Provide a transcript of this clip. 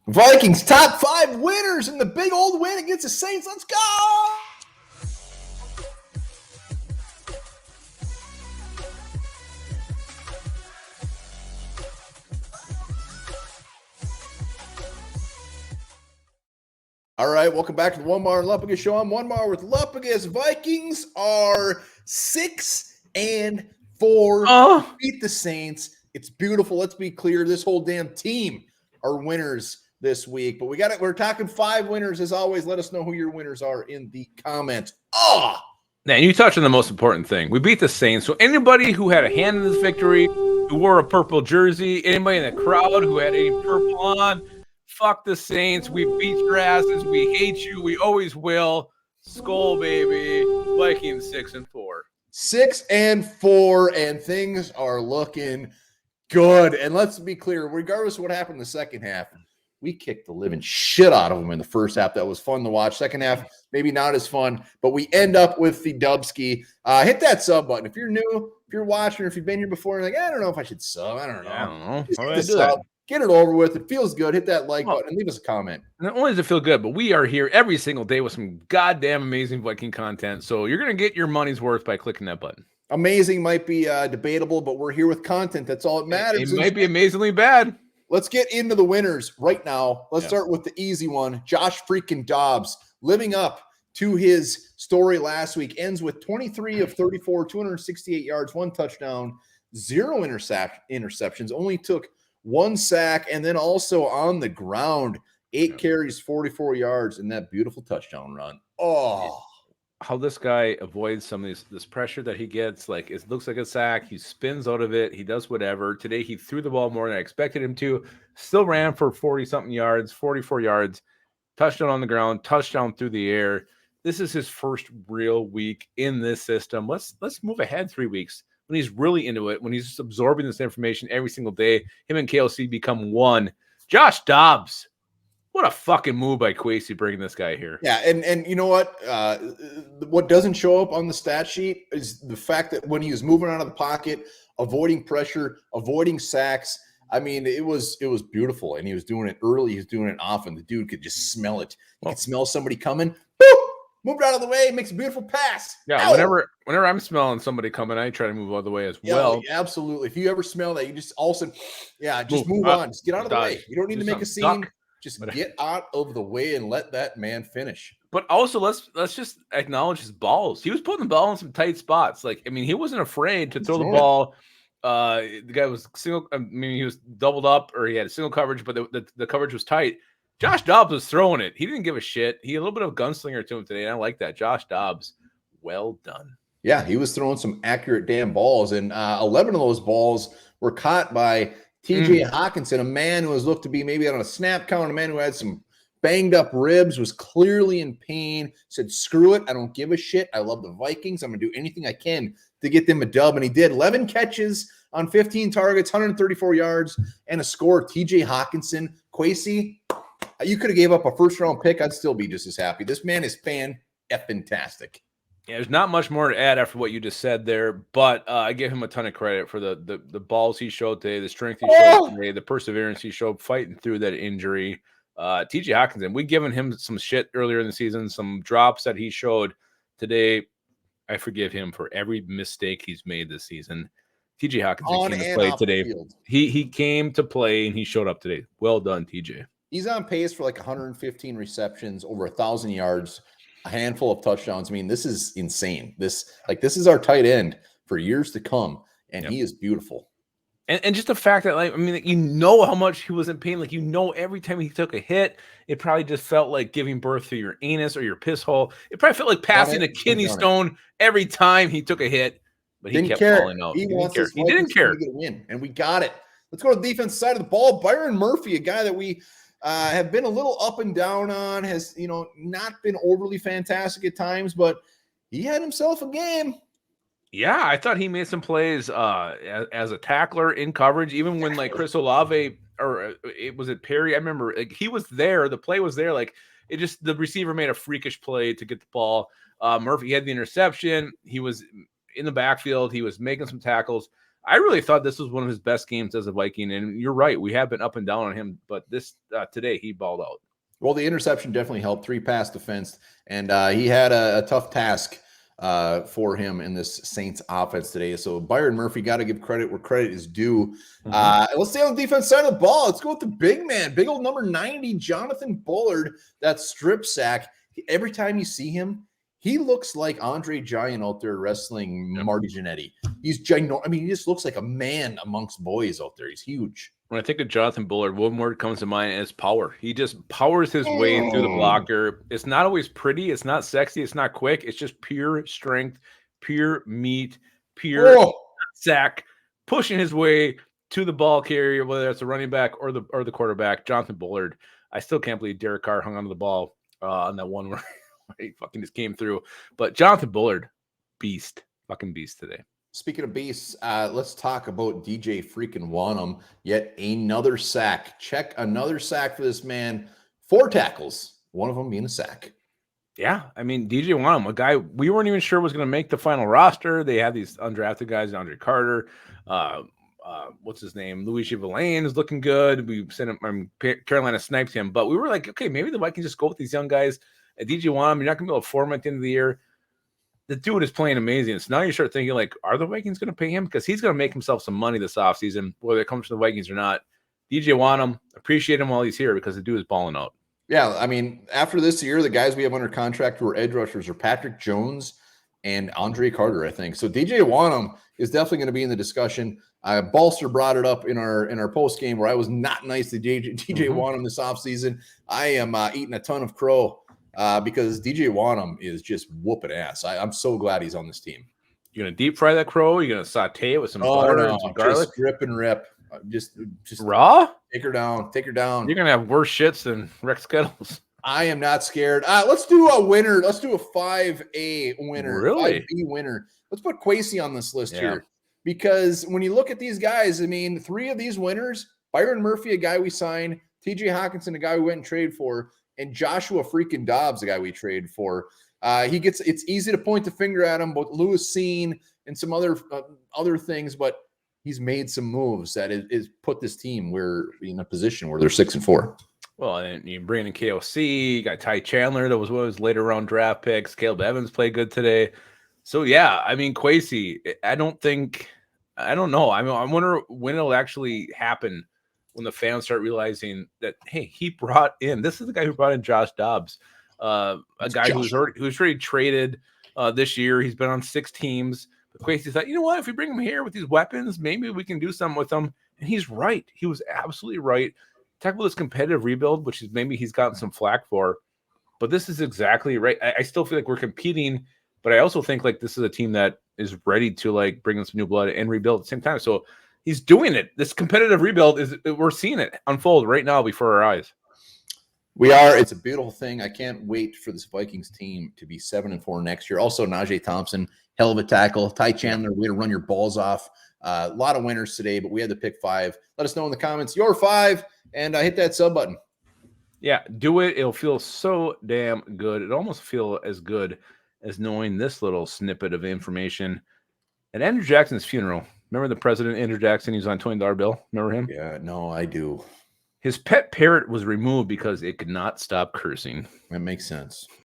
Vikings top 5 winners in the big old win against the Saints. Let's go! All right, welcome back to the Onebar and Lupagus show. I'm Onebar with Lupagus. Vikings are 6-4. Beat the Saints. It's beautiful. Let's be clear. This whole damn team are winners this week. But we're talking 5 winners as always. Let us know who your winners are in the comments. Now, you touched on the most important thing. We beat the Saints. So anybody who had a hand in this victory, who wore a purple jersey, anybody in the crowd who had any purple on, fuck the Saints. We beat your asses. We hate you. We always will. Skol, baby. Vikings 6-4. 6-4, and things are looking good. And let's be clear, regardless of what happened in the second half, we kicked the living shit out of them in the first half. That was fun to watch. Second half, maybe not as fun, but we end up with the Dubski. Hit that sub button. If you're new, if you're watching, or if you've been here before, you're like, I don't know if I should sub. I don't know. Just hit the sub. Get it over with. It feels good. Hit that like button and leave us a comment. Not only does it feel good, but we are here every single day with some goddamn amazing Viking content. So you're going to get your money's worth by clicking that button. Amazing might be debatable, but we're here with content. That's all that matters. It might be amazingly bad. Let's get into the winners right now. Let's start with the easy one. Josh freaking Dobbs, living up to his story last week, ends with 23 of 34, 268 yards, 1 touchdown, 0 interceptions, only took 1 sack, and then also on the ground, 8 carries, 44 yards, and that beautiful touchdown run. How this guy avoids some of this pressure that he gets, like it looks like a sack. He spins out of it. He does whatever. Today he threw the ball more than I expected him to. Still ran for 40-something yards, 44 yards, touchdown on the ground, touchdown through the air. This is his first real week in this system. Let's move ahead 3 weeks when he's really into it, when he's just absorbing this information every single day. Him and KLC become one. Josh Dobbs. What a fucking move by Kwesi bringing this guy here. Yeah, and you know what doesn't show up on the stat sheet is the fact that when he was moving out of the pocket, avoiding pressure, avoiding sacks, I mean, it was beautiful, and he was doing it early. He was doing it often. The dude could just smell it. He could smell somebody coming. Boop! Moved out of the way, makes a beautiful pass. Yeah, whenever I'm smelling somebody coming, I try to move out of the way as well. Absolutely. If you ever smell that, you just all of a sudden, just move on. Just get out of the way. You don't need to make a scene. Just get out of the way and let that man finish. But also, let's just acknowledge his balls. He was putting the ball in some tight spots. Like, I mean, he wasn't afraid to throw the ball. The guy was he was doubled up, or he had single coverage, but the coverage was tight. Josh Dobbs was throwing it. He didn't give a shit. He had a little bit of gunslinger to him today, and I like that. Josh Dobbs, well done. Yeah, he was throwing some accurate damn balls, and 11 of those balls were caught by TJ Hawkinson, a man who was looked to be maybe on a snap count, a man who had some banged up ribs, was clearly in pain, said, screw it, I don't give a shit. I love the Vikings. I'm going to do anything I can to get them a dub, and he did. 11 catches on 15 targets, 134 yards, and a score. TJ Hawkinson, Kwesi, you could have gave up a first-round pick. I'd still be just as happy. This man is fan-effing-tastic. Yeah, there's not much more to add after what you just said there, but I give him a ton of credit for the balls he showed today, the strength he showed today, the perseverance he showed fighting through that injury. TJ Hawkinson, we've given him some shit earlier in the season, some drops that he showed today. I forgive him for every mistake he's made this season. TJ Hawkinson came to play today. He came to play, and he showed up today. Well done, TJ. He's on pace for like 115 receptions, over 1,000 yards, a handful of touchdowns. I mean, this is insane. This is our tight end for years to come, and he is beautiful. And just the fact that, like, I mean, you know how much he was in pain. Like, you know, every time he took a hit, it probably just felt like giving birth to your anus or your piss hole. It probably felt like passing a kidney stone every time he took a hit, but he kept falling out. He didn't care. To get a win, and we got it. Let's go to the defense side of the ball. Byron Murphy, a guy that we have been a little up and down on, has, not been overly fantastic at times, but he had himself a game. Yeah, I thought he made some plays as a tackler in coverage, even when like Chris Olave or was it Perry? I remember like, he was there. The play was there. Like the receiver made a freakish play to get the ball. Murphy had the interception. He was in the backfield. He was making some tackles. I really thought this was one of his best games as a Viking, and you're right. We have been up and down on him, but this today he balled out. Well, the interception definitely helped. 3-pass defense, and he had a tough task for him in this Saints offense today. So Byron Murphy, got to give credit where credit is due. Let's stay on the defense side of the ball. Let's go with the big man, big old number 90, Jonathan Bullard, that strip sack. Every time you see him, he looks like Andre Giant out there wrestling Marty Jannetty. He's ginormous. I mean, he just looks like a man amongst boys out there. He's huge. When I think of Jonathan Bullard, one word comes to mind is power. He just powers his way through the blocker. It's not always pretty. It's not sexy. It's not quick. It's just pure strength, pure meat, pure sack, pushing his way to the ball carrier, whether it's a running back or the quarterback. Jonathan Bullard. I still can't believe Derek Carr hung onto the ball on that one where he fucking just came through. But Jonathan Bullard, beast, fucking beast today. Speaking of beasts, let's talk about DJ freaking Wanham. Yet another sack. Check another sack for this man. 4 tackles, one of them being a sack. Yeah, I mean, DJ Wanham, a guy we weren't even sure was going to make the final roster. They had these undrafted guys, Andre Carter, what's his name? Luigi Villain is looking good. We sent him, Carolina sniped him, but we were like, okay, maybe the Vikings just go with these young guys. DJ Wanham, you're not going to be able to form at the end of the year. The dude is playing amazing. So now you start thinking, like, are the Vikings going to pay him? Because he's going to make himself some money this offseason, whether it comes to the Vikings or not. DJ Wanham, appreciate him while he's here because the dude is balling out. Yeah, I mean, after this year, the guys we have under contract who are edge rushers are Patrick Jones and Andre Carter, I think. So DJ Wanham is definitely going to be in the discussion. Balster brought it up in our post game where I was not nice to DJ Wanham this offseason. I am eating a ton of crow. Because DJ Wanham is just whooping ass. I'm so glad he's on this team. You're gonna deep fry that crow. You're gonna saute it with some butter and some garlic. Just rip and rip. Just raw. Take her down. Take her down. You're gonna have worse shits than Rex Skittles. I am not scared. Let's do a winner. Let's do a 5A winner. Really? 5B winner. Let's put Kwesi on this list here because when you look at these guys, I mean, 3 of these winners: Byron Murphy, a guy we signed; TJ Hawkinson, a guy we went and traded for; and Joshua freaking Dobbs, the guy we traded for. It's easy to point the finger at him, but Lewis Seen and some other things, but he's made some moves that is put this team where in a position where they're 6-4. Well, and you bring in KOC, you got Ty Chandler, that was one of his later round draft picks. Caleb Evans played good today. So yeah, I mean, Kwesi, I don't know. I mean, I wonder when it'll actually happen. When the fans start realizing that, hey, this is the guy who brought in Josh Dobbs, a guy who's already traded this year. He's been on 6 teams. But Kwesi thought, you know what? If we bring him here with these weapons, maybe we can do something with him. And he's right. He was absolutely right. Talk about this competitive rebuild, which is maybe he's gotten some flack for. But this is exactly right. I still feel like we're competing, but I also think like this is a team that is ready to like bring in some new blood and rebuild at the same time. So he's doing it. This competitive rebuild we're seeing it unfold right now before our eyes. We are. It's a beautiful thing. I can't wait for this Vikings team to be 7-4 next year. Also, Najee Thompson, hell of a tackle. Ty Chandler, way to run your balls off. A lot of winners today, but we had to pick 5. Let us know in the comments your 5 and hit that sub button. Yeah, do it. It'll feel so damn good. It almost feel as good as knowing this little snippet of information at Andrew Jackson's funeral. Remember the president, Andrew Jackson? He was on $20 bill. Remember him? Yeah, no, I do. His pet parrot was removed because it could not stop cursing. That makes sense.